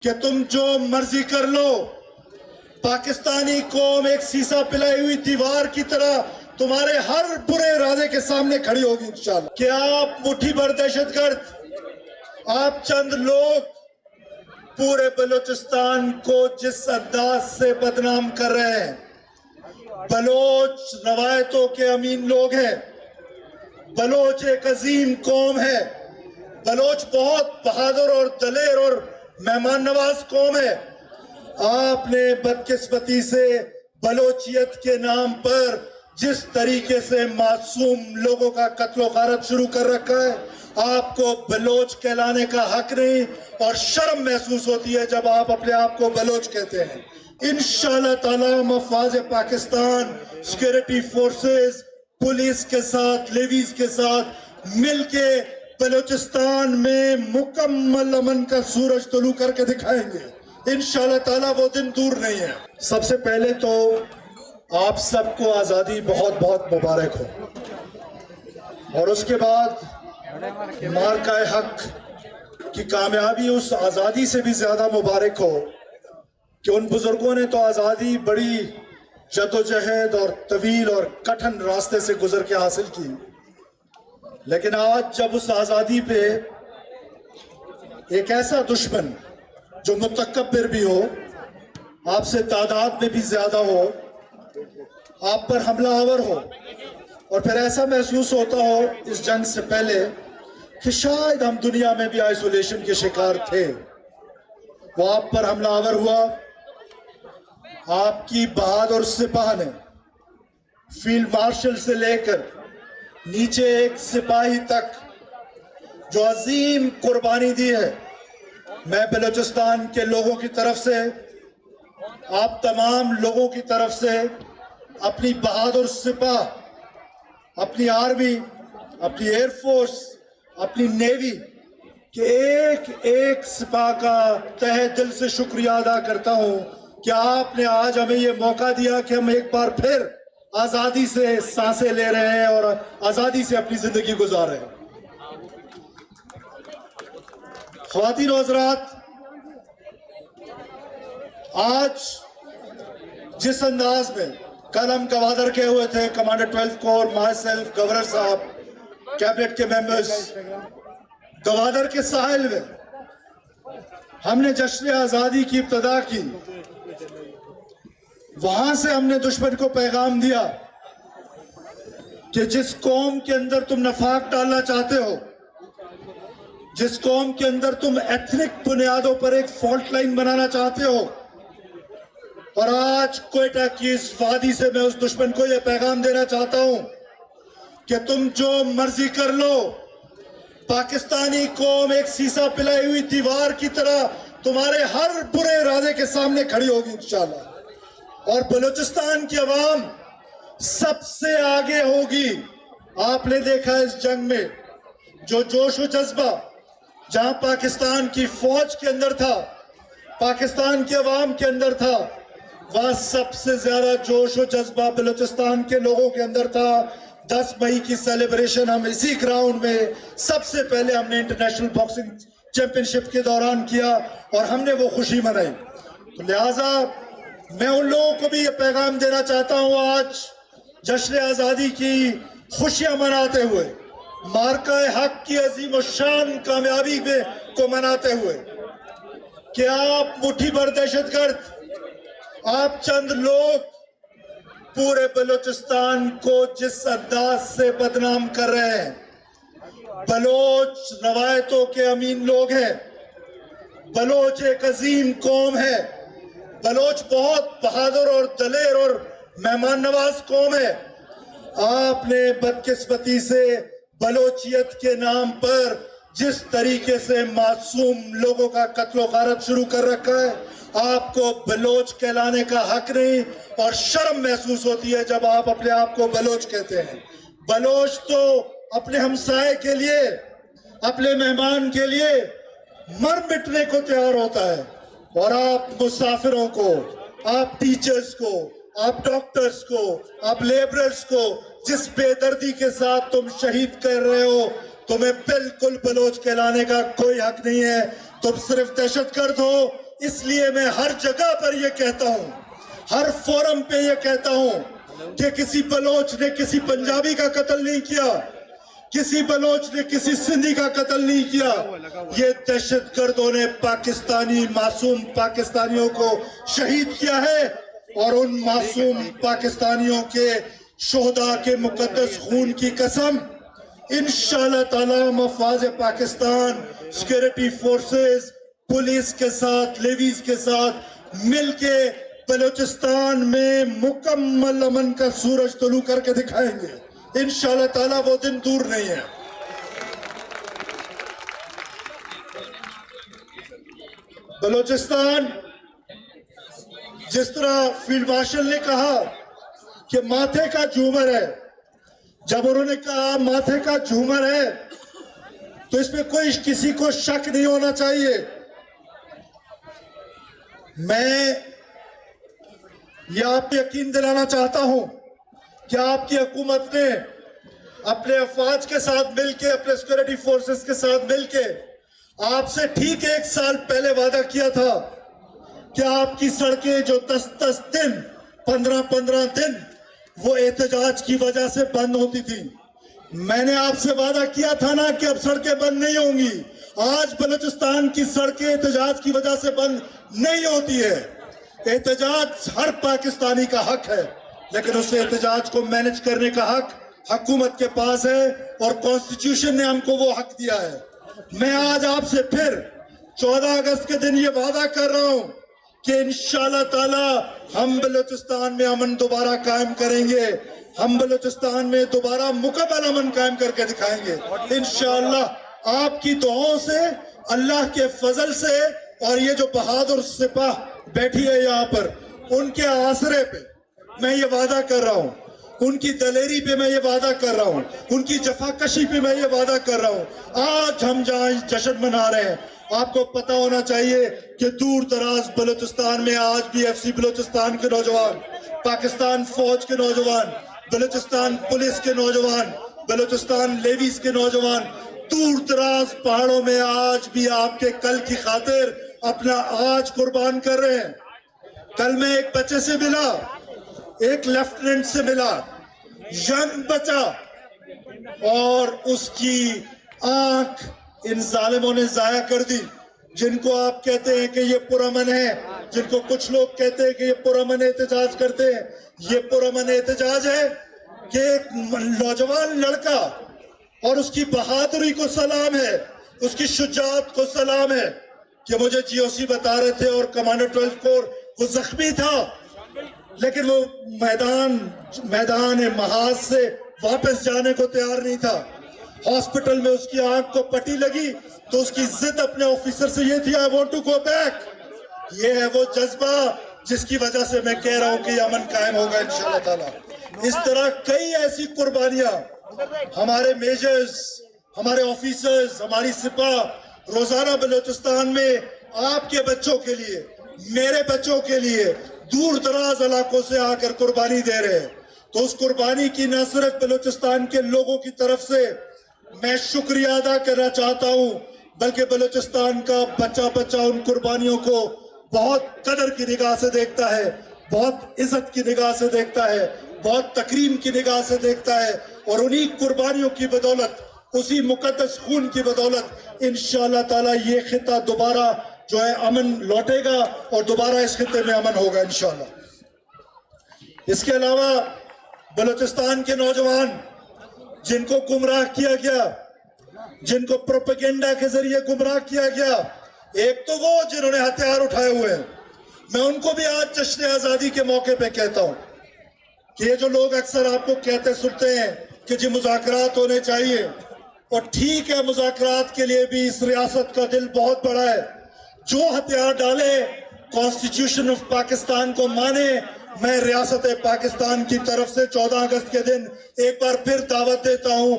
کہ تم جو مرضی کر لو، پاکستانی قوم ایک سیسا پلائی ہوئی دیوار کی طرح تمہارے ہر برے ارادے کے سامنے کھڑی ہوگی انشاءاللہ۔ کہ آپ مٹھی بھر دہشت گرد، آپ چند لوگ پورے بلوچستان کو جس انداز سے بدنام کر رہے ہیں۔ بلوچ روایتوں کے امین لوگ ہیں، بلوچ ایک عظیم قوم ہے، بلوچ بہت بہادر اور دلیر اور مہمان نواز قوم ہے۔ آپ نے بدقسمتی سے بلوچیت کے نام پر جس طریقے سے معصوم لوگوں کا قتل و غارت شروع کر رکھا ہے، آپ کو بلوچ کہلانے کا حق نہیں اور شرم محسوس ہوتی ہے جب آپ اپنے آپ کو بلوچ کہتے ہیں۔ انشاءاللہ تعالی ہم افواج پاکستان، سیکیورٹی فورسز، پولیس کے ساتھ، لیویز کے ساتھ مل کے بلوچستان میں مکمل امن کا سورج طلوع کر کے دکھائیں گے۔ انشاءاللہ تعالی وہ دن دور نہیں ہے۔ سب سے پہلے تو آپ سب کو آزادی بہت بہت مبارک ہو، اور اس کے بعد مارکہ حق کی کامیابی اس آزادی سے بھی زیادہ مبارک ہو کہ ان بزرگوں نے تو آزادی بڑی جدوجہد اور طویل اور کٹھن راستے سے گزر کے حاصل کی، لیکن آج جب اس آزادی پہ ایک ایسا دشمن جو متکبر بھی ہو، آپ سے تعداد میں بھی زیادہ ہو، آپ پر حملہ آور ہو، اور پھر ایسا محسوس ہوتا ہو اس جنگ سے پہلے کہ شاید ہم دنیا میں بھی آئسولیشن کے شکار تھے، وہ آپ پر حملہ آور ہوا۔ آپ کی بہادر سپاہ نے فیلڈ مارشل سے لے کر نیچے ایک سپاہی تک جو عظیم قربانی دی ہے، میں بلوچستان کے لوگوں کی طرف سے، آپ تمام لوگوں کی طرف سے اپنی بہادر سپاہ، اپنی آرمی، اپنی ایئر فورس، اپنی نیوی کہ ایک ایک سپاہ کا تہہ دل سے شکریہ ادا کرتا ہوں کہ آپ نے آج ہمیں یہ موقع دیا کہ ہم ایک بار پھر آزادی سے سانسیں لے رہے ہیں اور آزادی سے اپنی زندگی گزار رہے ہیں۔ خواتین و حضرات، آج جس انداز میں کل ہم گوادر کے ہوئے تھے، commander 12 corps, myself, governor صاحب، کیبنٹ کے ممبرز، گوادر کے ساحل میں ہم نے جشن آزادی کی ابتدا کی، وہاں سے ہم نے دشمن کو پیغام دیا کہ جس قوم کے اندر تم نفاق ڈالنا چاہتے ہو، جس قوم کے اندر تم ایتھنک بنیادوں پر ایک فالٹ لائن بنانا چاہتے ہو، اور آج کوئٹہ کی اس وادی سے میں اس دشمن کو یہ پیغام دینا چاہتا ہوں کہ تم جو مرضی کر لو، پاکستانی قوم ایک سیسا پلائی ہوئی دیوار کی طرح تمہارے ہر برے ارادے کے سامنے کھڑی ہوگی انشاءاللہ، اور بلوچستان کی عوام سب سے آگے ہوگی۔ آپ نے دیکھا اس جنگ میں جو جوش و جذبہ جہاں پاکستان کی فوج کے اندر تھا، پاکستان کی عوام کے اندر تھا، وہاں سب سے زیادہ جوش و جذبہ بلوچستان کے لوگوں کے اندر تھا۔ 10 مئی کی سیلیبریشن ہم اسی گراؤنڈ میں سب سے پہلے ہم نے انٹرنیشنل باکسنگ چیمپئن شپ کے دوران کیا اور ہم نے وہ خوشی منائی۔ تو لہٰذا میں ان لوگوں کو بھی یہ پیغام دینا چاہتا ہوں آج جشن آزادی کی خوشیاں مناتے ہوئے، مارکہ حق کی عظیم و شان کامیابی کو مناتے ہوئے، کہ آپ مٹھی بھر دہشت گرد، آپ چند لوگ پورے بلوچستان کو جس انداز سے بدنام کر رہے ہیں۔ بلوچ روایتوں کے امین لوگ ہیں، بلوچ ایک عظیم قوم ہے، بلوچ بہت بہادر اور دلیر اور مہمان نواز قوم ہے۔ آپ نے بدقسمتی سے بلوچیت کے نام پر جس طریقے سے معصوم لوگوں کا قتل و غارت شروع کر رکھا ہے، آپ کو بلوچ کہلانے کا حق نہیں اور شرم محسوس ہوتی ہے جب آپ اپنے آپ کو بلوچ کہتے ہیں۔ بلوچ تو اپنے ہمسائے کے لیے، اپنے مہمان کے لیے مر مٹنے کو تیار ہوتا ہے، اور آپ مسافروں کو، آپ ٹیچرز کو، آپ ڈاکٹرز کو، آپ لیبررز کو جس بے دردی کے ساتھ تم شہید کر رہے ہو، تمہیں بالکل بلوچ کہلانے کا کوئی حق نہیں ہے۔ تم صرف دہشت گرد ہو، اس لیے میں ہر جگہ پر یہ کہتا ہوں, ہر فورم پہ یہ کہتا ہوں کہ کسی بلوچ نے کسی پنجابی کا قتل نہیں کیا, کسی بلوچ نے کسی سندھی کا قتل نہیں کیا. یہ دہشت گردوں نے پاکستانی معصوم پاکستانیوں کو شہید کیا ہے, اور ان معصوم پاکستانیوں کے شہداء کے مقدس خون کی قسم انشاءاللہ تعالی مفاظ پاکستان سیکورٹی فورسز پولیس کے ساتھ لیویز کے ساتھ مل کے بلوچستان میں مکمل امن کا سورج طلوع کر کے دکھائیں گے انشاءاللہ تعالی. وہ دن دور نہیں ہے. بلوچستان جس طرح فیلڈ مارشل نے کہا کہ ماتھے کا جھومر ہے, جب انہوں نے کہا ماتھے کا جھومر ہے تو اس میں کوئی کسی کو شک نہیں ہونا چاہیے. میں یہ آپ کو یقین دلانا چاہتا ہوں کہ آپ کی حکومت نے اپنے افواج کے ساتھ مل کے, اپنے سیکورٹی فورسز کے ساتھ مل کے آپ سے ٹھیک 1 سال پہلے وعدہ کیا تھا کہ آپ کی سڑکیں جو 10 دن 15 دن وہ احتجاج کی وجہ سے بند ہوتی تھی, میں نے آپ سے وعدہ کیا تھا نا کہ اب سڑکیں بند نہیں ہوں گی. آج بلوچستان کی سڑکیں احتجاج کی وجہ سے بند نہیں ہوتی ہے. احتجاج ہر پاکستانی کا حق ہے, لیکن اس احتجاج کو مینج کرنے کا حق حکومت کے پاس ہے, اور کانسٹیٹیوشن نے ہم کو وہ حق دیا ہے. میں آج آپ سے پھر 14 اگست کے دن یہ وعدہ کر رہا ہوں کہ انشاءاللہ تعالی ہم بلوچستان میں امن دوبارہ قائم کریں گے, ہم بلوچستان میں دوبارہ مکمل امن قائم کر کے دکھائیں گے انشاءاللہ. آپ کی دعاؤں سے, اللہ کے فضل سے, اور یہ جو بہادر سپاہ بیٹھی ہے یہاں پر, ان کے آسرے پہ میں یہ وعدہ کر رہا ہوں, ان کی دلیری پہ میں یہ وعدہ کر رہا ہوں, ان کی جفاکشی پہ میں یہ وعدہ کر رہا ہوں. آج ہم جہاں جشن منا رہے ہیں, آپ کو پتا ہونا چاہیے کہ دور دراز بلوچستان میں آج بھی ایف سی بلوچستان کے نوجوان, پاکستان فوج کے نوجوان, بلوچستان پولیس کے نوجوان, بلوچستان لیویز کے نوجوان دور دراز پہاڑوں میں آج بھی آپ کے کل کی خاطر اپنا آج قربان کر رہے ہیں. کل میں ایک بچے سے ملا, ایک لیفٹیننٹ سے ملا, ینگ بچہ, اور اس کی آنکھ ان ظالموں نے ضائع کر دی, جن کو آپ کہتے ہیں کہ یہ پرامن ہے, جن کو کچھ لوگ کہتے ہیں کہ یہ پرامن احتجاج کرتے ہیں. یہ پرامن احتجاج ہے کہ ایک نوجوان لڑکا, اور اس کی بہادری کو سلام ہے, اس کی شجاعت کو سلام ہے, کہ مجھے جی او سی بتا رہے تھے اور کمانڈر 12 کور وہ زخمی تھا, لیکن وہ میدان محاذ سے واپس جانے کو تیار نہیں تھا. ہاسپٹل میں اس کی آنکھ کو پٹی لگی تو اس کی ضد اپنے آفیسر سے یہ تھی, I want to go back. یہ ہے وہ جذبہ جس کی وجہ سے میں کہہ رہا ہوں کہ یہ امن قائم ہوگا انشاءاللہ تعالی. اس طرح کئی ایسی قربانیاں ہمارے میجرز, ہمارے آفیسرز, ہماری سپاہ روزانہ بلوچستان میں آپ کے بچوں کے لیے, میرے بچوں کے لیے دور دراز علاقوں سے آ کر قربانی دے رہے ہیں. تو اس قربانی کی نہ صرف بلوچستان کے لوگوں کی طرف سے میں شکریہ ادا کرنا چاہتا ہوں, بلکہ بلوچستان کا بچہ ان قربانیوں کو بہت قدر کی نگاہ سے دیکھتا ہے, بہت عزت کی نگاہ سے دیکھتا ہے, بہت تکریم کی نگاہ سے دیکھتا ہے, اور انہی قربانیوں کی بدولت, اسی مقدس خون کی بدولت انشاءاللہ تعالی یہ خطہ دوبارہ جو ہے امن لوٹے گا, اور دوبارہ اس خطے میں امن ہوگا انشاءاللہ. اس کے علاوہ بلوچستان کے نوجوان جن کو گمراہ کیا گیا, جن کو پروپیگنڈا کے ذریعے گمراہ کیا گیا, ایک تو وہ جنہوں نے ہتھیار اٹھائے ہوئے ہیں, میں ان کو بھی آج جشن آزادی کے موقع پہ کہتا ہوں کہ یہ جو لوگ اکثر آپ کو کہتے سنتے ہیں کہ جی مذاکرات ہونے چاہیے, اور ٹھیک ہے مذاکرات کے لیے بھی اس ریاست کا دل بہت بڑا ہے, جو ہتھیار ڈالے کانسٹیٹیوشن آف پاکستان کو مانے. میں ریاست پاکستان کی طرف سے 14 اگست کے دن ایک بار پھر دعوت دیتا ہوں